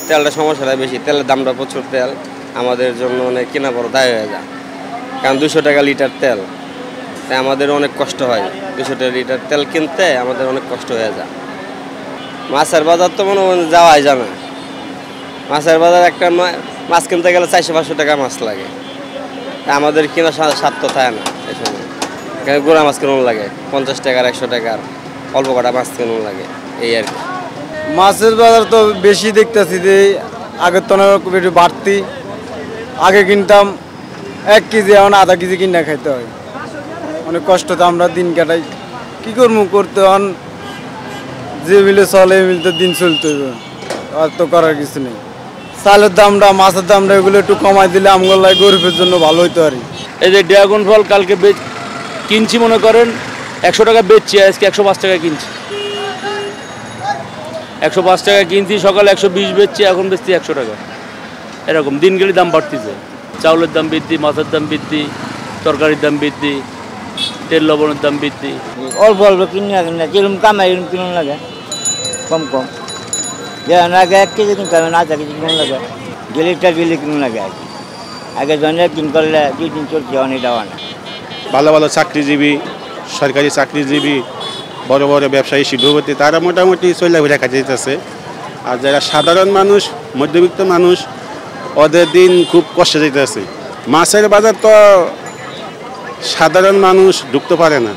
তেলটা সমস্যাটা বেশি, তেলের দামটা প্রচুর, তেল আমাদের জন্য অনেক কেনা বড় দায় হয়ে যায়, কারণ 200 টাকা লিটার তেল, তাই আমাদের অনেক কষ্ট হয়। 200 টাকা লিটার তেল কিনতে আমাদের অনেক কষ্ট হয়ে যায়। মাছের বাজার তো মনে হয় যাওয়াই যায় না। মাছের বাজার একটা মাছ কিনতে গেলে 400-500 টাকা মাছ লাগে, আমাদের কিনা স্বার্থ থাকে না এই সময়। এখানে গোড়া মাছ কিনুন লাগে 50 টাকার 100 টাকার, অল্প কটা মাছ কিনুন লাগে, এই আর কি। মাছের বাজার তো বেশি দেখতেছি যে আগের তো একটু বাড়তি। আগে কিনতাম 1 কেজি, এখন আধা কেজি কিনা খাইতে হয়। অনেক কষ্ট তো আমরা দিন কাটাই, কী করবো করতে, এখন যে মিলে চলে এই মিলতে দিন চলতে হবে, আর তো করার কিছু নেই। চালের দামটা, মাছের দামটা এগুলো একটু কমাই দিলে আমগুলো গরিবের জন্য ভালো হইতো আর। এই যে ড্রাগন ফল কালকে কিনছি, মনে করেন 100 টাকা বেচছি, আজকে 105 টাকা কিনছি। 105 টাকা কিনছি, সকালে 120 বেচছি, এখন বেচছি 100 টাকা। এরকম দিন গেলে দাম বাড়তেছে, চাউলের দাম বৃদ্ধি, মাছের দাম বৃদ্ধি, তরকারির দাম বৃদ্ধি, তেল লবণের দাম বৃদ্ধি। অল্প অল্প কিনে না, যেরকম কামাই এরকম কিনুন লাগে, কম কম। যেমন আগে 1 কেজি কিনতে হবে, আধা কেজি কিনুন লাগে, লিটার বিলি কিনুন লাগে। আগে জনের কিন করলে 2 দিন চলছে, অনেক দেওয়া না। ভালো ভালো চাকরিজীবী, সরকারি চাকরিজীবী, বড় বড় ব্যবসায়ী শিল্পপতি, তারা মোটামুটি চলে ঘুরে খাইতে যেতেছে। আর যারা সাধারণ মানুষ, মধ্যবিত্ত মানুষ, ওদের দিন খুব কষ্টে যেতেছে। মাছের বাজার তো সাধারণ মানুষ ঢুকতে পারে না।